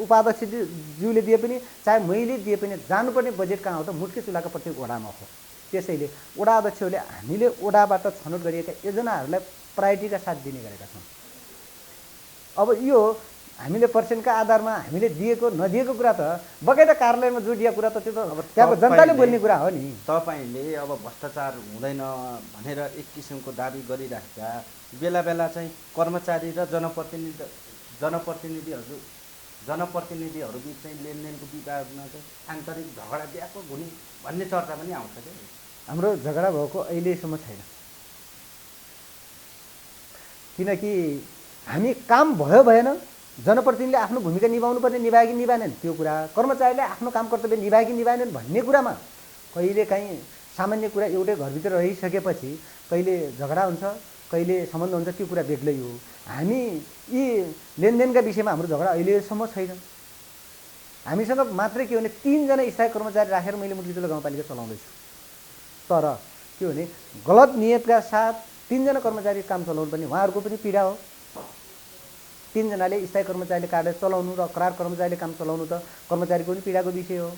उपाध्यक्षज्यूले दिए पनि, चाहे मैले दिए पनि जानुपर्ने बजेट कहाँ हो त? मुख्य चुल्हाका प्रत्येक वडामा हो। त्यसैले वडा अध्यक्षहरूले हामीले वडाबाट छनौट गरिएका योजनाहरूलाई प्रायोरिटीका साथ दिने गरेका छौँ। अब यो हामीले पर्सेन्टका आधारमा हामीले दिएको नदिएको कुरा त बगैँचा कार्यालयमा जोडिएको कुरा त त्यो त अब त्यहाँको जनताले बोल्ने कुरा हो नि। तपाईँले अब भ्रष्टाचार हुँदैन भनेर एक किसिमको दाबी गरिराख्दा बेला बेला चाहिँ कर्मचारी र जनप्रतिनिधिहरू बिच चाहिँ लेनदेनको विवादमा चाहिँ आन्तरिक झगडा व्यापक हुने भन्ने चर्चा पनि आउँछ क्या। हाम्रो झगडा भएको अहिलेसम्म छैन, किनकि हामी काम भयो भएन, जनप्रतिनिधिले आफ्नो भूमिका निभाउनु पर्ने निभाए कि निभाएनन् त्यो कुरा, कर्मचारीले आफ्नो काम कर्तव्य निभाए कि निभाएनन् भन्ने कुरामा कहिलेकाहीँ सामान्य कुरा एउटै घरभित्र रहिसकेपछि कहिले झगडा हुन्छ, कहिले सम्बन्ध हुन्छ, त्यो कुरा बेग्लै हो। हामी यी लेनदेनका विषयमा हाम्रो झगडा अहिलेसम्म छैन। हामीसँग मात्रै के भने 3 जना स्थायी कर्मचारी राखेर मैले मुर्तिचोला गाउँपालिका चलाउँदैछु। तर के भने गलत नियतका साथ 3 जना कर्मचारी काम चलाउनु पनि उहाँहरूको पनि पीडा हो। 3 जनाले स्थायी कर्मचारीले कार्य चलाउनु र करार कर्मचारीले काम चलाउनु त कर्मचारीको पनि पीडाको विषय हो।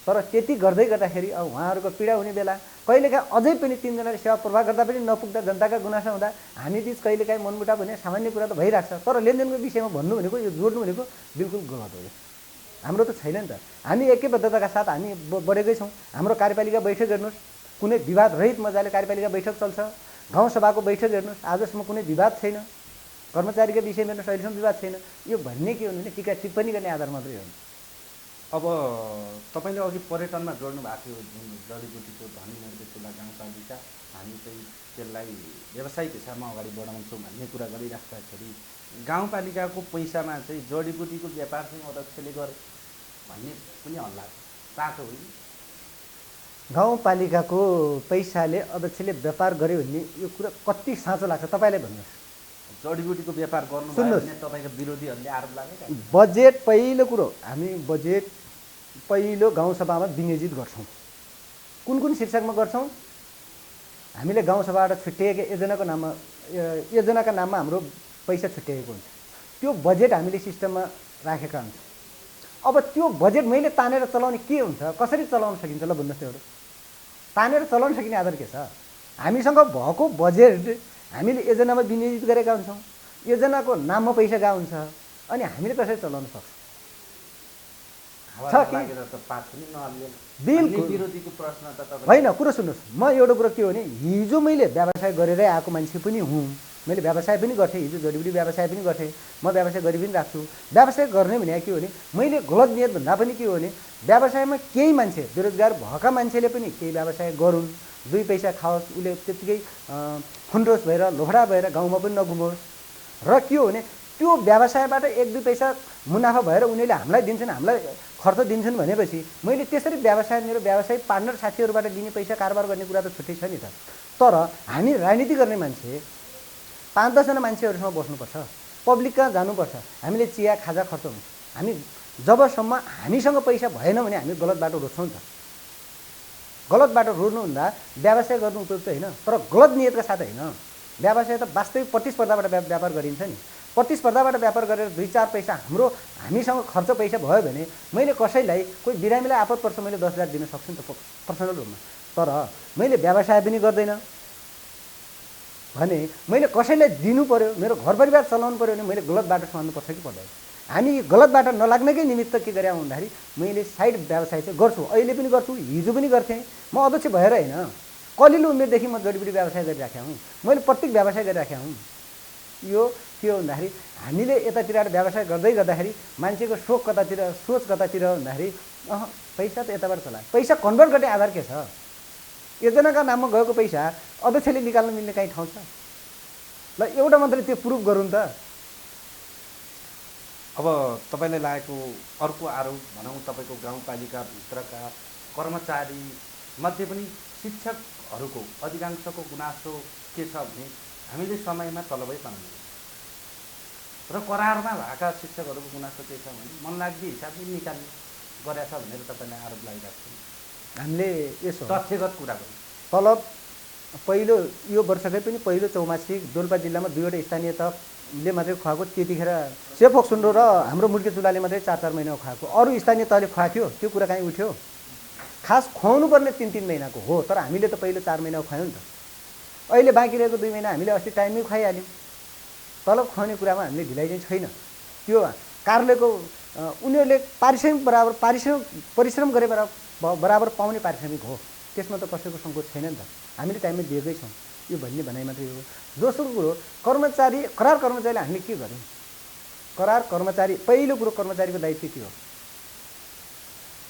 तर त्यति गर्दै गर्दाखेरि अब उहाँहरूको पीडा हुने बेला कहिलेकाहीँ अझै पनि 3 जनाले सेवा प्रवाह गर्दा पनि नपुग्दा जनताका गुनासो हुँदा हामी बिच कहिलेकाहीँ मनमुटाव भने सामान्य कुरा त भइरहेको छ। तर लेनदेनको विषयमा भन्नु भनेको यो जोड्नु भनेको बिल्कुल गलत हो। हाम्रो त छैन नि त। हामी एकैबद्धताका साथ हामी बढेकै छौँ। हाम्रो कार्यपालिका बैठक हेर्नुहोस्, कुनै विवाद रहित मजाले कार्यपालिका बैठक चल्छ। गाउँसभाको बैठक हेर्नुहोस्, आजसम्म कुनै विवाद छैन। कर्मचारीका विषयमा हेर्नुहोस्, अहिलेसम्म विवाद छैन। यो भन्ने के हो भने टिका टिप्पणी गर्ने आधार मात्रै हो। अब तपाईँले अघि पर्यटनमा जोड्नु भएको थियो, जुन जडीबुटीको धनी मुर्तिचोला गाउँपालिका, हामी चाहिँ त्यसलाई व्यावसायिक हिसाबमा अगाडि बढाउँछौँ भन्ने कुरा गरिराख्दाखेरि गाउँपालिकाको पैसामा चाहिँ जडीबुटीको व्यापार चाहिँ अध्यक्षले गरे भन्ने पनि हल्ला तातो होइन। गाउँपालिकाको पैसाले अध्यक्षले व्यापार गर्यो भन्ने यो कुरा कति साँचो लाग्छ तपाईँलाई भन्नुहोस्। जडीबुटीको व्यापार गर्नु भन्ने तपाईँको विरोधीहरूले आरोप लाग्यो। बजेट पहिलो कुरो, हामी बजेट पहिलो गाउँसभामा विनियोजित गर्छौँ। कुन कुन शीर्षकमा गर्छौँ? हामीले गाउँसभाबाट छुट्याएका योजनाका नाममा हाम्रो पैसा छुट्याएको हुन्छ। त्यो बजेट हामीले सिस्टममा राखेका हुन्छौँ। अब त्यो बजेट मैले तानेर चलाउने के हुन्छ, कसरी चलाउन सकिन्छ ल भन्नुहोस् त। एउटा तानेर चलाउन सकिने आधार के छ? हामीसँग भएको बजेट हामीले योजनामा विनियोजित गरेका हुन्छौँ। योजनाको नाममा पैसा गएको हुन्छ, अनि हामीले कसरी चलाउन सक्छौँ? बिल्कुल विरोधीको प्रश्न त होइन। कुरो सुन्नुहोस्, म एउटा कुरो के हो भने हिजो मैले व्यवसाय गरेरै आएको मान्छे पनि हुँ। मैले व्यवसाय पनि गर्थेँ, हिजो जडीबुटी व्यवसाय पनि गर्थेँ, म व्यवसाय गरि पनि राख्छु। व्यवसाय गर्ने भने के हो भने मैले गलत नियत भन्दा पनि के हो भने व्यवसायमा केही मान्छे बेरोजगार भएका मान्छेले पनि केही व्यवसाय गरून्, 2 पैसा खाओस्, उसले त्यत्तिकै खुन्डोस भएर लोखडा भएर गाउँमा पनि नघुमोस्। र के हो भने त्यो व्यवसायबाट 1-2 पैसा मुनाफा भएर उनीहरूले हामीलाई दिन्छन्, हामीलाई खर्च दिन्छन् भनेपछि मैले त्यसरी मेरो व्यवसाय पार्टनर साथीहरूबाट दिने पैसा कारोबार गर्ने कुरा त छुट्टै छ नि त। तर हामी राजनीति गर्ने मान्छे 5-10 जना मान्छेहरूसँग बस्नुपर्छ, पब्लिक कहाँ जानुपर्छ, हामीले चिया खाजा खर्च हुन्छ। हामी जबसम्म हामीसँग पैसा भएन भने हामी गलत बाटो रोज्छौँ नि त। गलत बाटो रोज्नुहुँदा व्यवसाय गर्नु उपयुक्त होइन, तर गलत नियतका साथ होइन। व्यवसाय त वास्तविक प्रतिस्पर्धाबाट व्यापार गरिन्छ नि। प्रतिस्पर्धाबाट व्यापार गरेर 2-4 पैसा हामीसँग खर्च पैसा भयो भने मैले कसैलाई कोही बिरामीलाई आपत पर्छ मैले 10,000 दिन सक्छु नि त पर्सनल रूपमा। तर मैले व्यवसाय पनि गर्दैन भने मैले कसैलाई दिनु पर्यो, मेरो घर परिवार चलाउनु पर्यो भने मैले गलत बाटो समाल्नुपर्छ कि पर्दैन? हामी गलत बाटो नलाग्नकै निमित्त के गरे भन्दाखेरि मैले साइड व्यवसाय चाहिँ गर्छु, अहिले पनि गर्छु, हिजो पनि गर्थेँ। म अध्यक्ष भएर होइन, कलिलो उमेरदेखि म जडीबुटी व्यवसाय गरिराखेको हुँ। मैले प्रत्येक व्यवसाय गरिराखेको हुँ। यो के हो भन्दाखेरि हामीले यतातिर व्यवसाय गर्दै गर्दाखेरि मान्छेको सोच कतातिर भन्दाखेरि पैसा त यताबाट चलायो। पैसा कन्भर्ट गर्ने आधार के छ? योजनाका नाममा गएको पैसा अध्यक्षले निकाल्न मिल्ने काहीँ ठाउँ छ? ल एउटा मात्रै त्यो प्रुफ गरौँ त। अब तपाईँलाई लागेको अर्को आरोप भनौँ, तपाईँको गाउँपालिकाभित्रका कर्मचारी मध्ये पनि शिक्षकहरूको अधिकांशको गुनासो के छ भने हामीले समयमा तलबै पाउँदैन र करारमा भएका शिक्षकहरूको गुनासो के छ भने मनलाग्दी हिसाबले निकाल्ने गरेछ भनेर तपाईँलाई आरोप लागिरहेको छ। हामीले यसो तथ्यगत कुरा गर्नु तलब पहिलो यो वर्षकै पनि पहिलो चौमासिक डोल्पा जिल्लामा 2वटा स्थानीय तहले मात्रै खुवाएको, त्यतिखेर सेफोक सुन्डो र हाम्रो मुर्के चुलाले मात्रै 4-4 महिना खुवाएको, अरू स्थानीय तहले खुवाएको त्यो कुरा कहीँ उठ्यो? खास खुवाउनु पर्ने 3-3 महिनाको हो, तर हामीले त पहिलो 4 महिना खुवायौँ नि त। अहिले बाँकी रहेको 2 महिना हामीले अस्ति टाइममै खुवाइहाल्यौँ। तलब खुवाउने कुरामा हामीले ढिलाइ चाहिँ छैन। त्यो कार्यालयको उनीहरूले पारिश्रमिक बराबर परिश्रम गरे बराबर पाउने पारिश्रमिक हो, त्यसमा त कसैको सङ्कोच छैन नि त। हामीले टाइममै दिएकै छौँ, यो भन्ने भनाइ मात्रै हो। दोस्रो कुरो करार कर्मचारीले हामीले के गर्यौँ? करार कर्मचारी पहिलो कुरो कर्मचारीको दायित्व के हो?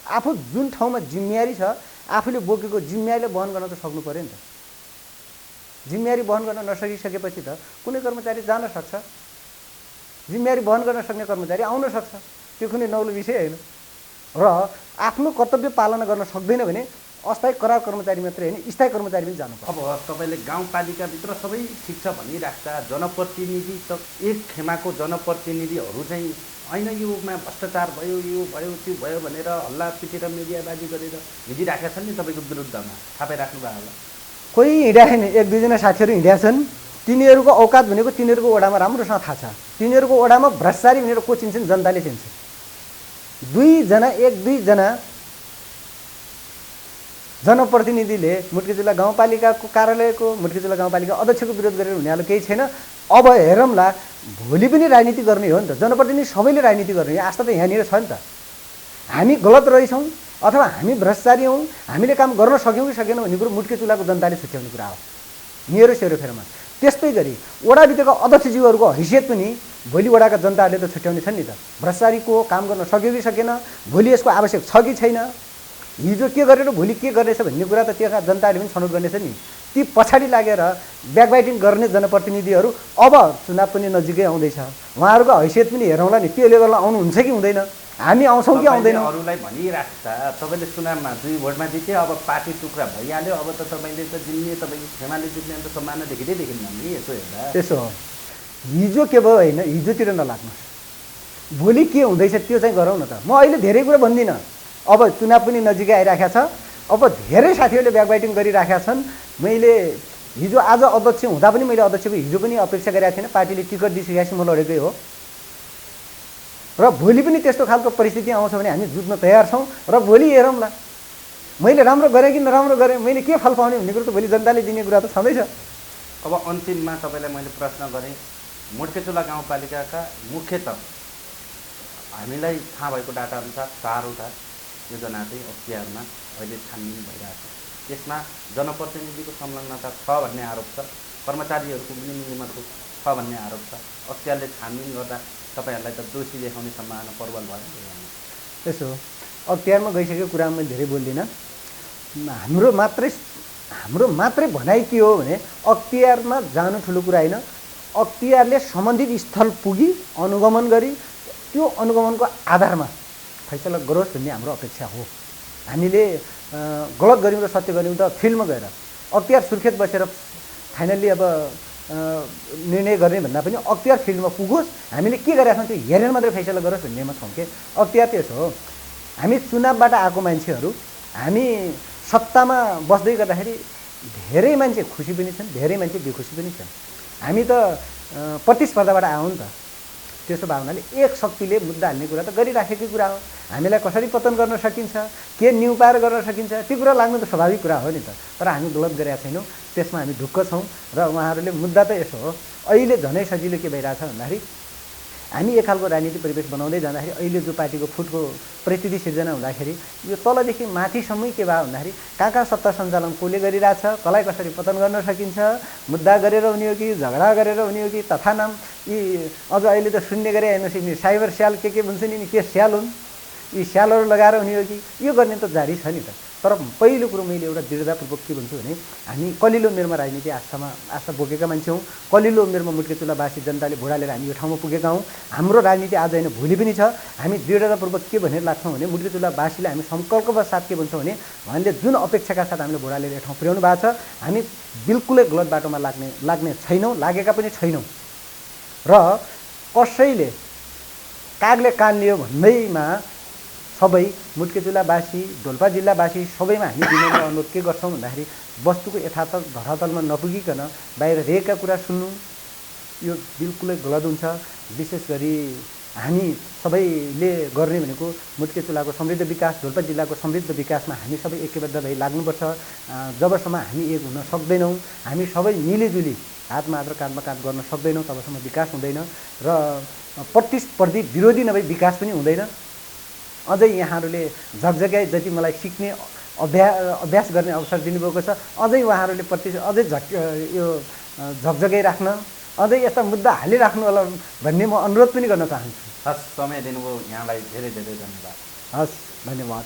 आफू जुन ठाउँमा जिम्मेवारी छ आफूले बोकेको जिम्मेवारीले वहन गर्न त सक्नु पऱ्यो नि त। जिम्मेवारी वहन गर्न नसकिसकेपछि त कुनै कर्मचारी जान सक्छ, जिम्मेवारी वहन गर्न सक्ने कर्मचारी आउन सक्छ, त्यो कुनै नौलो विषय होइन। र आफ्नो कर्तव्य पालना गर्न सक्दैन भने अस्थायी करार कर्मचारी मात्रै होइन स्थायी कर्मचारी पनि जानुपर्छ। अब तपाईँले गाउँपालिकाभित्र सबै ठिक छ भनिराख्दा जनप्रतिनिधि त एक खेमाको जनप्रतिनिधिहरू चाहिँ होइन योमा भ्रष्टाचार भयो, यो भयो, त्यो भयो भनेर हल्ला पिटेर मिडियाबाजी गरेर हिँडिराखेका छन् नि तपाईँको विरुद्धमा, थाहा पाइराख्नु भयो होला। कोही हिँडाएन, 1-2जना साथीहरू हिँडेका छन्। तिनीहरूको औकात भनेको तिनीहरूको ओडामा राम्रोसँग थाहा छ। तिनीहरूको ओडामा भ्रष्टाचारी भनेर को चिन्छन्? जनताले चिन्छ। 1-2जना जनप्रतिनिधिले मुर्के जिल्ला गाउँपालिकाको कार्यालयको मुर्के जिल्ला गाउँपालिका अध्यक्षको विरोध गरेर हुनेवाला केही छैन। अब हेरौँला, भोलि पनि राजनीति गर्ने हो नि त। जनप्रतिनिधि सबैले राजनीति गर्ने, आस्था त यहाँनिर छ नि त। हामी गलत रहेछौँ अथवा हामी भ्रष्टाचारी हौँ, हामीले काम गर्न सक्यौँ कि सकेनौँ भन्ने कुरो मुर्के चुलाको जनताले छुट्याउने कुरा हो, मेरो सेरोफेरोमा। त्यस्तै गरी वडाभित्रका अध्यक्षज्यूहरूको हैसियत पनि भोलि वडाका जनताहरूले त छुट्याउने छन् नि त। भ्रष्टाचारीको काम गर्न सक्यो कि सकेन, भोलि यसको आवश्यक छ कि छैन, हिजो के गरेर भोलि के गर्नेछ भन्ने कुरा त त्यहाँ जनताहरूले पनि छनौट गर्नेछ नि। ती पछाडि लागेर ब्याकबाइटिङ गर्ने जनप्रतिनिधिहरू अब चुनाव पनि नजिकै आउँदैछ, उहाँहरूको हैसियत पनि हेरौँला नि, त्यो लेभलमा आउनुहुन्छ कि हुँदैन, हामी आउँछौँ कि आउँदैनौँ। अरूलाई भनिराख्दा तपाईँले चुनावमा 2 भोटमा जिते, अब पार्टी टुक्रा भइहाल्यो, अब त तपाईँले त जिम्मे तपाईँको खेमाले जित्ने त सम्मान देखिँदै देखिन्न नि। यसो हेर्दा त्यसो हो, हिजो के भयो होइन, हिजोतिर नलाग्नुहोस्, भोलि के हुँदैछ त्यो चाहिँ गरौँ न त। म अहिले धेरै कुरा भन्दिनँ, अब चुनाव पनि नजिकै आइराखेको छ, अब धेरै साथीहरूले ब्याकबाइटिङ गरिराखेका छन्। मैले हिजो आज अध्यक्ष हुँदा पनि मैले अध्यक्षको हिजो पनि अपेक्षा गरेको थिएन, पार्टीले टिकट दिइसकेपछि म लडेकै हो। र भोलि पनि त्यस्तो खालको परिस्थिति आउँछ भने हामी जुत्न तयार छौँ। र भोलि हेरौँला, मैले राम्रो गरेँ कि नराम्रो गरेँ, मैले के फल पाउने भन्ने कुरो त भोलि जनताले दिने कुरा त छँदैछ। अब अन्तिममा तपाईँलाई मैले प्रश्न गरेँ, मुर्केचुला गाउँपालिकाका मुख्यतः हामीलाई थाहा भएको डाटा अनुसार 4वटा योजना चाहिँ अख्तियारमा अहिले छानबिन भइरहेको छ। त्यसमा जनप्रतिनिधिको संलग्नता छ भन्ने आरोप छ, कर्मचारीहरूको पनि नियमको छ भन्ने आरोप छ। अख्तियारले छानबिन गर्दा तपाईँहरूलाई त दोषी देखाउने सम्भावना प्रबल भयो। त्यसो अख्तियारमा गइसकेको कुरामा मैले धेरै बोल्दिनँ। हाम्रो मात्रै भनाइ के हो भने अख्तियारमा जानु ठुलो कुरा होइन, अख्तियारले सम्बन्धित स्थल पुगी अनुगमन गरी त्यो अनुगमनको आधारमा फैसला गरोस् भन्ने हाम्रो अपेक्षा हो। हामीले गलत गऱ्यौँ र सत्य गऱ्यौँ त फिल्डमा गएर अख्तियार सुर्खेत बसेर फाइनल्ली अब निर्णय गर्ने भन्दा पनि अख्तियार फिल्डमा पुगोस्, हामीले के गरेका छौँ त्यो हेरेर मात्रै फैसला गरोस् भन्नेमा छौँ कि। अख्तियार त्यसो हो, हामी चुनावबाट आएको मान्छेहरू, हामी सत्तामा बस्दै गर्दाखेरि धेरै मान्छे खुसी पनि छन्, धेरै मान्छे बेखुसी पनि छन्। हामी त प्रतिस्पर्धाबाट आयौँ नि त। त्यसो भए हुनाले एक शक्तिले मुद्दा हाल्ने कुरा त गरिराखेकै कुरा हो। हामीलाई कसरी पतन गर्न सकिन्छ, के न्युपार गर्न सकिन्छ, त्यो कुरा लाग्नु त स्वाभाविक कुरा हो नि त। तर हामी गलत गरेका छैनौँ, त्यसमा हामी ढुक्क छौँ। र उहाँहरूले मुद्दा त यसो हो, अहिले झनै सजिलो के भइरहेछ भन्दाखेरि हामी एक खालको राजनीतिक परिवेश बनाउँदै जाँदाखेरि अहिले जो पार्टीको फुटको परिस्थिति सिर्जना हुँदाखेरि यो तलदेखि माथिसम्मै के भयो भन्दाखेरि कहाँ कहाँ सत्ता सञ्चालन कसले गरिरहेछ, कसलाई कसरी पतन गर्न सकिन्छ, मुद्दा गरेर हुने हो कि झगडा गरेर हुने हो कि तथानाम यी अझ अहिले त सुन्ने गरे हेर्नुहोस्, यिनी साइबर स्याल के भन्छ नि के स्याल हुन्, यी स्यालहरू लगाएर हुने हो कि यो गर्ने त जारी छ नि त। तर पहिलो कुरो मैले एउटा दृढतापूर्वक के भन्छु भने हामी कलिलो उमेरमा राजनीति आस्था बोकेका मान्छे हौँ। कलिलो उमेरमा मुट्केचुलावासी जनताले भोट हालेर हामी यो ठाउँमा पुगेका हौँ। हाम्रो राजनीति आज होइन भोलि पनि छ। हामी दृढतापूर्वक के भनेर लाग्छौँ भने मुट्केचुलावासीले हामी सङ्कल्पका साथ के भन्छौँ भने उहाँले जुन अपेक्षाका साथ हामीले भोट हालेर यो ठाउँ पुर्याउनु भएको छ हामी बिल्कुलै गलत बाटोमा लाग्ने छैनौँ, लागेका पनि छैनौँ। र कसैले कागले कान लियो भन्दैमा सबै मुट्केचुलावासी डोल्पा जिल्लावासी सबैमा हामी विनम्र अनुरोध के गर्छौँ भन्दाखेरि वस्तुको यथार्थ धरातलमा नपुगिकन बाहिर रहेका कुरा सुन्नु यो बिल्कुलै गलत हुन्छ। विशेष गरी हामी सबैले गर्ने भनेको मुट्केचुलाको समृद्ध विकास, डोल्पा जिल्लाको समृद्ध विकासमा हामी सबै ऐक्यबद्ध भई लाग्नुपर्छ। जबसम्म हामी एक हुन सक्दैनौँ, हामी सबै मिलिजुली हातमा हात र काँधमा काँध गर्न सक्दैनौँ तबसम्म विकास हुँदैन र प्रतिस्पर्धी विरोधी नभई विकास पनि हुँदैन। अझै यहाँहरूले झकझक्याइ जति मलाई सिक्ने अभ्यास गर्ने अवसर दिनुभएको छ, अझै उहाँहरूले अझै यो झकझक्याइ राख्न, अझै यस्ता मुद्दा हालिराख्नु होला भन्ने म अनुरोध पनि गर्न चाहन्छु। हस्, समय दिनुभयो यहाँलाई धेरै धेरै धन्यवाद। हस्, धन्यवाद।